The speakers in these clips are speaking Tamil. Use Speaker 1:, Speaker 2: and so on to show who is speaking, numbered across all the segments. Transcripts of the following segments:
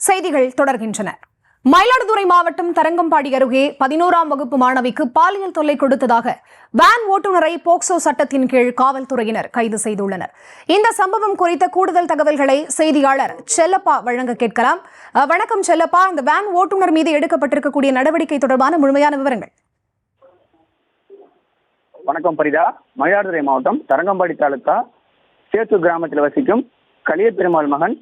Speaker 1: செய்திகள் தொடர்கின்றன. மயிலாடுதுறை மாவட்டம் தரங்கம்பாடி அருகே 11ஆம் வகுப்பு மாணவிக்கு பாலியல் தொல்லை கொடுத்ததாக வேன் ஓட்டுநரை போக்சோ சட்டத்தின் கீழ் காவல்துறையினர் கைது செய்துள்ளனர். இந்த சம்பவம் குறித்த கூடுதல் தகவல்களை செய்தியாளர் செல்லப்பா வழங்க கேட்கலாம். வணக்கம் செல்லப்பா, இந்த வேன் ஓட்டுநர் மீது எடுக்கப்பட்டிருக்கக்கூடிய நடவடிக்கை தொடர்பான முழுமையான விவரங்கள்.
Speaker 2: வணக்கம் பரிதா. மயிலாடுதுறை மாவட்டம் தரங்கம்பாடி தாலுகா சேத்தூர் கிராமத்தில் வசிக்கும் கலிய பெருமாள் மகன்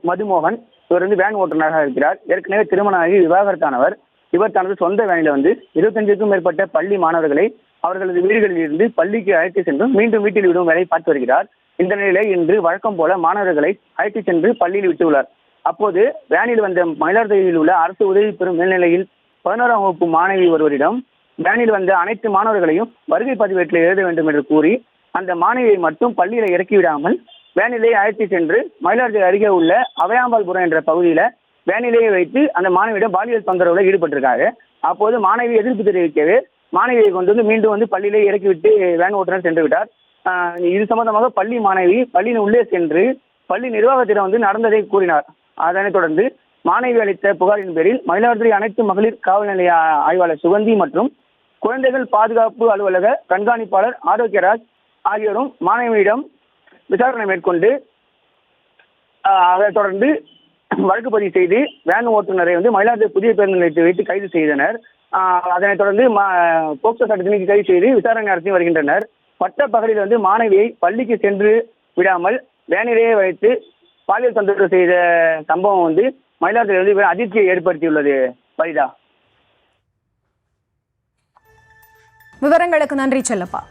Speaker 2: மதுமோகன். இவர் வேன் ஓட்டுநராக இருக்கிறார். ஏற்கனவே திருமணமாகி விவாகரத்தானவர். இவர் தனது சொந்த வேனில 25க்கும் மேற்பட்ட பள்ளி மாணவர்களை அவர்களது வீடுகளில் இருந்து பள்ளிக்கு அழைத்து சென்று மீண்டும் வீட்டில் விடும் வேலை பார்த்து வருகிறார். இந்த நிலையில இன்று வழக்கம் போல மாணவர்களை அழைத்து சென்று பள்ளியில் விட்டுள்ளார். அப்போது வேனில் வந்த மயிலாடுதுறையில் உள்ள அரசு உதவி பெறும் மேல்நிலையில் 11ஆம் வகுப்பு மாணவி ஒருவரிடம் வேனில் வந்த அனைத்து மாணவர்களையும் வருகை பதிவேட்டில் எழுத வேண்டும் என்று கூறி அந்த மாணவியை மட்டும் பள்ளியில இறக்கிவிடாமல் வேனிலையை அழைத்து சென்று மயிலாடுதுறை அருகே உள்ள அவையாம்பாள்புரம் என்ற பகுதியில வேனிலையை வைத்து அந்த மாணவியிடம் பாலியல் தொந்தரவுல ஈடுபட்டிருக்காரு. அப்போது மாணவி எதிர்ப்பு தெரிவிக்கவே மாணவியை கொண்டு மீண்டும் பள்ளியிலே இறக்கிவிட்டு வேன் ஓட்டுநர் சென்று விட்டார். இது சம்பந்தமாக பள்ளி மாணவி பள்ளியின் உள்ளே சென்று பள்ளி நிர்வாகத்திடம் நடந்ததை கூறினார். அதனைத் தொடர்ந்து மாணவி அளித்த புகாரின் பேரில் மயிலாடுதுறை அனைத்து மகளிர் காவல் நிலைய ஆய்வாளர் சுகந்தி மற்றும் குழந்தைகள் பாதுகாப்பு அலுவலக கண்காணிப்பாளர் ஆரோக்கியராஜ் ஆகியோரும் மாணவியிடம் விசாரணை மேற்கொண்டு அதைத் தொடர்ந்து வழக்கு பதிவு செய்து வேன் ஓட்டுநரை மயிலாடுதுறை புதிய பேருந்து நிலையத்தை வைத்து கைது செய்தனர். அதனைத் தொடர்ந்து போக்சோ சட்டத்தின் கைது செய்து விசாரணை நடத்தி வருகின்றனர். பட்ட பகலில் மாணவியை பள்ளிக்கு சென்று விடாமல் வேனிலேயே வைத்து பாலியல் தொந்தரவு செய்த சம்பவம் மயிலாடுதுறை அதிர்ச்சியை ஏற்படுத்தியுள்ளது. பரிதா,
Speaker 1: விவரங்களுக்கு நன்றி செல்லப்பா.